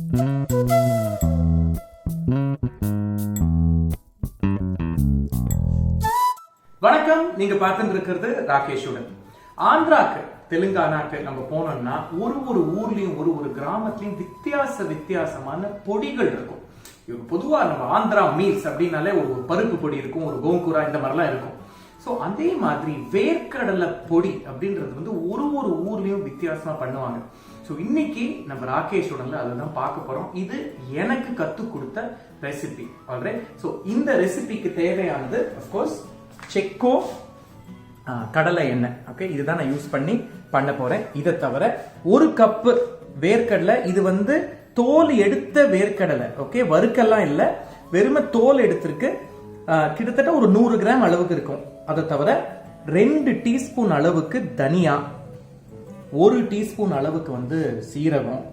வணக்கம். நீங்க பார்த்துட்டு இருக்கிறது ராகேஷ் உடன். ஆந்திராக்கு தெலுங்கானாக்கு நம்ம போனோம்னா ஒரு ஊர்லயும் ஒரு கிராமத்திலயும் வித்தியாசமான பொடிகள் இருக்கும். பொதுவா நம்ம ஆந்திரா மீல்ஸ் அப்படின்னாலே ஒரு பருப்பு பொடி இருக்கும், ஒரு கோங்கூரா இந்த மாதிரிலாம் இருக்கும். ஸோ அதே மாதிரி வேர்க்கடலை பொடி அப்படின்றது வந்து ஒரு ஊர்லயும் வித்தியாசமா பண்ணுவாங்க. ஸோ இன்னைக்கு நம்ம ராகேஷ் உடன்ல அதுதான் பார்க்க போறோம். இது எனக்கு கற்றுக் கொடுத்த ரெசிபி. ஆல்ரைட். ஸோ இந்த ரெசிபிக்கு தேவையானது அஃப்கோர்ஸ் செக்கோ கடலை எண்ணெய். ஓகே, இதுதான் நான் யூஸ் பண்ண போறேன். இதை தவிர ஒரு கப்பு வேர்க்கடலை. இது வந்து தோல் எடுத்த வேர்க்கடலை. ஓகே, வறுக்கெல்லாம் இல்லை, வெறுமை தோல் எடுத்திருக்கு. கிட்டத்தட்ட ஒரு 100 கிராம் அளவுக்கு இருக்கும். அதை தவிர 2 டீஸ்பூன் அளவுக்கு தனியா, 1 டீஸ்பூன் அளவுக்கு வந்து சீரகம்,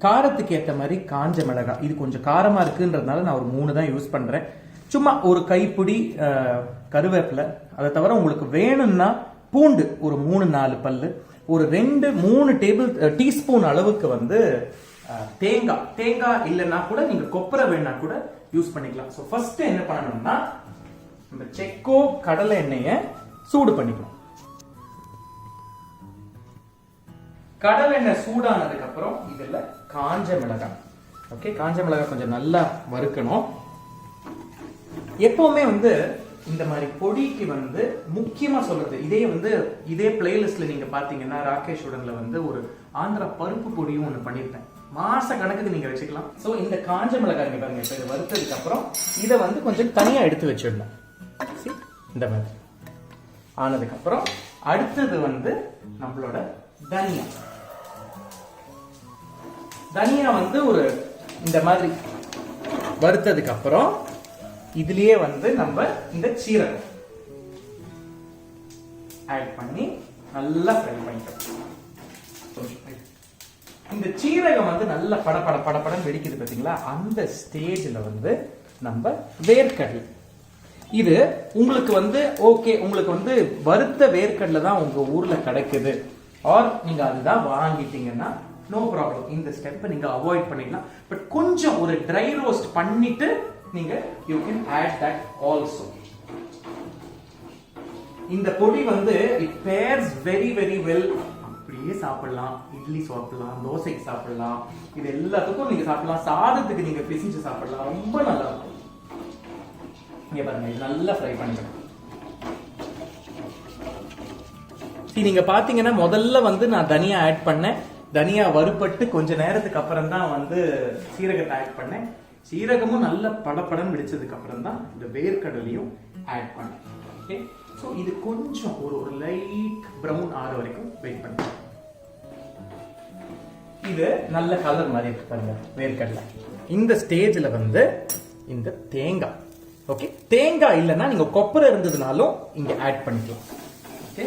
காரத்துக்கு ஏற்ற மாதிரி காஞ்ச மிளகாய். இது கொஞ்சம் காரமா இருக்குன்றதுனால நான் ஒரு 3 தான் யூஸ் பண்றேன். சும்மா ஒரு கைப்பிடி கருவேப்பிலை. அதை தவிர உங்களுக்கு வேணும்னா பூண்டு ஒரு 3-4 பல்லு, ஒரு 2-3 டீஸ்பூன் அளவுக்கு வந்து தேங்காய் இல்லைன்னா கூட நீங்க கொப்பரை வேணா கூட யூஸ் பண்ணிக்கலாம். ஸோ ஃபர்ஸ்ட் என்ன பண்ணணும்னா நம்ம செக்கோ கடலை எண்ணெயை சூடு பண்ணிக்கணும். கடலை எண்ணெய் சூடானதுக்கு அப்புறம் இதுல காஞ்ச மிளகாய். ஓகே, காஞ்ச மிளகாய் கொஞ்சம் நல்லா வறுக்கணும். எப்பவுமே வந்து இந்த மாதிரி பொடிக்கு வந்து முக்கியமா சொல்றது, இதே பிளேலிஸ்ட்ல நீங்க பாத்தீங்கன்னா ராகேஷ் உடன்ல வந்து ஒரு ஆந்திரா பருப்பு பொடியும் ஒண்ணு பண்ணிருப்பேன். மாச கணக்குக்கு நீங்க வச்சுக்கலாம். சோ இந்த காஞ்ச மிளகாய் பாருங்க, இப்ப இது வறுத்ததுக்கு அப்புறம் இதை வந்து கொஞ்சம் தனியா எடுத்து வச்சிடணும். இந்த மாதிரி ஆனதுக்கு அப்புறம் அடுத்தது வந்து நம்மளோட தனியா வந்து ஒரு இந்த மாதிரி வறுத்ததுக்கு அப்புறம் இதுலயே வந்து நம்ம இந்த சீரகம் ஆட் பண்ணி நல்லா ஃப்ரை பண்ணிக்கலாம். இந்த சீரகம் வந்து நல்லா படபடன்னு வெடிக்குது பாத்தீங்களா? அந்த ஸ்டேஜ்ல வந்து நம்ம வேர்க்கடலை. இது உங்களுக்கு வந்து ஓகே, உங்களுக்கு வந்து வறுத்த வேர்க்கடலை தான் உங்க ஊர்ல கிடைக்குது, ஆர் நீங்க அதுதான் வாங்கிட்டீங்கன்னா நோ ப்ராப்ளம். இந்த ஸ்டெப்பை நீங்க அவாய்ட் பண்ணிக்கலாம். பட் கொஞ்சம் ஒரு ட்ரை ரோஸ்ட் பண்ணிட்டு நீங்க you can add that also. இந்த பொடி வந்து it pairs very well. அப்படியே சாப்பிடலாம், இட்லி சாப்பிடலாம், தோசைக்கு சாப்பிடலாம், இது எல்லாத்துக்கும் நீங்க சாப்பிடலாம். சாதத்துக்கு நீங்க பிசைஞ்சு சாப்பிடலாம், ரொம்ப நல்லா இருக்கும். இங்க பாருங்க, இது நல்லா ஃப்ரை பண்ணிக்கணும். நீங்க பாத்தீங்கன்னா முதல்ல வந்து நான் தனியா ஆட் பண்ணேன். தனியா வறுபட்டு கொஞ்ச நேரத்துக்கு அப்புறம் தான் வந்து சீரகத்தை ஆட் பண்ணேன். சீரகமும் நல்ல படப்படம் வெடிச்சதுக்கு அப்புறம் தான் இந்த வேர்க்கடலையும் ஆட் பண்ணேன். ஓகே, சோ இது கொஞ்சம் ஒரு லைட் பிரவுன் ஆற வரைக்கும் வெயிட் பண்ணுங்க. இது நல்ல கலர் மாதிரி இருக்கு பாருங்க வேர்க்கடலை. இந்த ஸ்டேஜ்ல வந்து இந்த தேங்காய். ஓகே, தேங்காய் இல்லைன்னா நீங்க கொப்பரை இருந்ததுனாலும் இங்க ஆட் பண்ணிக்கலாம். ஓகே,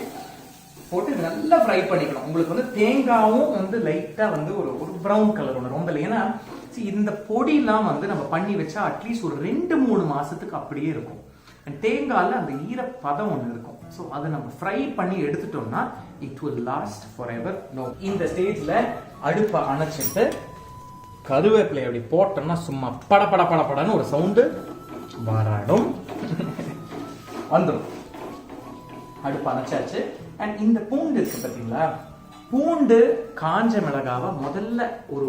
போட்டு நல்லா ஃப்ரை பண்ணிக்கணும். உங்களுக்கு வந்து தேங்காயும் வந்து லைட்டா வந்து ஒரு பிரவுன் கலர் ஒன்று, ரொம்ப இல்லை. ஏன்னா இந்த பொடியெல்லாம் வந்து நம்ம பண்ணி வச்சா அட்லீஸ்ட் ஒரு 2-3 மாசத்துக்கு அப்படியே இருக்கும். தேங்காயில அந்த ஈரப்பதம் ஒன்று இருக்கும். ஸோ அதை நம்ம ஃப்ரை பண்ணி எடுத்துட்டோம்னா it will last forever. No, இந்த ஸ்டேஜ்ல அடுப்பை அணைச்சிட்டு கருவேப்பிலை அப்படி போட்டோம்னா சும்மா படன்னு ஒரு சவுண்டு வராடும் வந்துடும். அடுப்பு அணைச்சாச்சு. அண்ட் இந்த பூண்டு இருக்கு பார்த்தீங்களா? பூண்டு காஞ்ச மிளகாவை முதல்ல ஒரு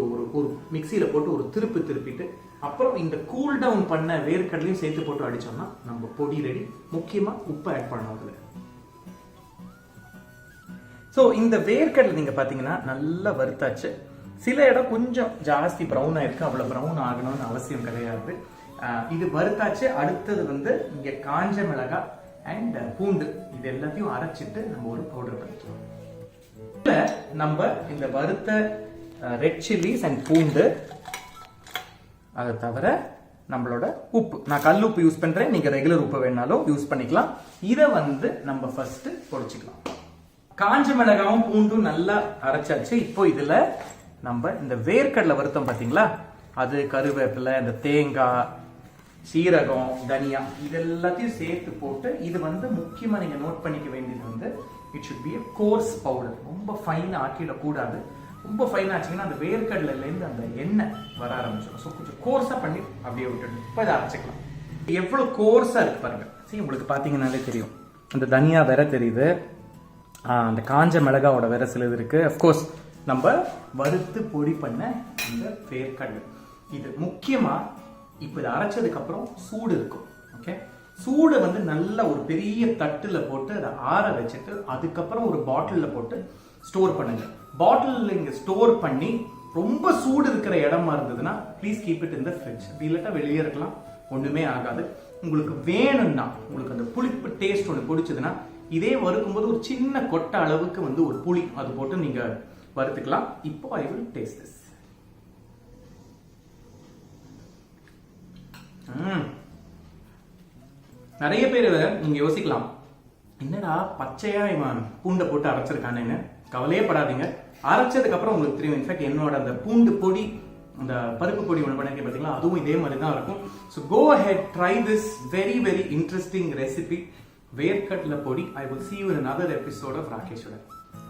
மிக்சியில போட்டு ஒரு திருப்பிட்டு அப்புறம் இந்த கூல் டவுன் பண்ண வேர்க்கடலையும் சேர்த்து போட்டு அடிச்சோம்னா நம்ம பொடி ரெடி. முக்கியமா உப்பு ஆட் பண்ணணும். ஸோ இந்த வேர்க்கடலை நீங்க பாத்தீங்கன்னா நல்லா வறுத்தாச்சு. சில இடம் கொஞ்சம் ஜாஸ்தி ப்ரௌன் ஆயிருக்கு, அவ்வளவு ப்ரௌன் ஆகணும்னு அவசியம் கிடையாது. இது வறுத்தாச்சு. அடுத்தது வந்து இங்க காஞ்ச மிளகாய் அண்ட் பூண்டு இது எல்லாத்தையும் அரைச்சிட்டு நம்ம ஒரு பவுடர் பண்ணிக்கலாம். நம்ம இந்த வறுத்த ரெட் சில்லிஸ் அண்ட் பூண்டு, அதை தவிர நம்மளோட உப்பு, நான் கல் உப்பு யூஸ் பண்றேன், நீங்க ரெகுலர் உப்பு வேணாலும் யூஸ் பண்ணிக்கலாம். இதை வந்து நம்ம ஃபர்ஸ்ட் பொடிச்சுக்கலாம். காஞ்ச மிளகாவும் பூண்டும் நல்லா அரைச்சாச்சு. இப்போ இதுல நம்ம இந்த வேர்க்கடலை வறுத்தோம் பாத்தீங்களா, அது கருவேப்பிலை, இந்த தேங்காய், சீரகம், தனியா இது எல்லாத்தையும் சேர்த்து போட்டு, இது வந்து முக்கியமா நீங்க நோட் பண்ணிக்க வேண்டியது வந்து it should be a coarse powder. ரொம்ப ஃபைனா ஆக்கிட கூடாது. ரொம்ப ஃபைன் ஆச்சுங்கன்னா அந்த வேர்க்கடலையிலேருந்து அந்த எண்ணெய் வர ஆரம்பிச்சிடும். ஸோ கொஞ்சம் கோர்ஸாக பண்ணி அப்படியே விட்டுடணும். இப்போ இதை அரைச்சிக்கலாம். எவ்வளோ கோர்ஸாக இருக்கு பாருங்க. சரி, உங்களுக்கு பார்த்தீங்கன்னாலே தெரியும். அந்த தனியா வேற தெரியுது, அந்த காஞ்ச மிளகாவோட வேற சிலது இருக்கு. அஃப்கோர்ஸ் நம்ம வறுத்து பொடி பண்ண இந்த வேர்க்கடலை. இது முக்கியமா இப்போ இதை அரைச்சதுக்கு அப்புறம் சூடு இருக்கும். ஓகே, சூடை வந்து நல்ல ஒரு பெரிய தட்டுல போட்டு அதை ஆற வச்சுட்டு அதுக்கப்புறம் ஒரு பாட்டில்ல போட்டு ஸ்டோர் பண்ணுங்க. பாட்டில் இங்க ஸ்டோர் பண்ணி ரொம்ப சூடு இருக்கிற இடமா இருந்ததுன்னா please keep it in the fridge. அப்படி இல்லாட்டா வெளியே இருக்கலாம், ஒண்ணுமே ஆகாது. உங்களுக்கு வேணும்னா, உங்களுக்கு அந்த புளிப்பு டேஸ்ட் ஒன்று பிடிச்சதுன்னா இதே வறுக்கும்போது ஒரு சின்ன கொட்டை அளவுக்கு வந்து ஒரு புளி அது போட்டு நீங்க வறுத்துக்கலாம். இப்போ ஐ வில் டேஸ்ட் திஸ். நிறைய பேர் நீங்க யோசிக்கலாம், என்னடா பச்சையா இவன் பூண்டை போட்டு அரைச்சிருக்கானேன்னு. கவலையே படாதீங்க, அரைச்சதுக்கு அப்புறம் உங்களுக்கு தெரியும். இன்ஃபேக்ட் என்னோட அந்த பூண்டு பொடி, அந்த பருப்பு பொடி ஒன்று பண்ணிருக்கேன் பார்த்தீங்களா, அதுவும் இதே மாதிரி தான் இருக்கும். So go ahead, try this very very interesting recipe, வேர்க்கடலை பொடி. I will see you in another episode of Rakesh Raghunathan.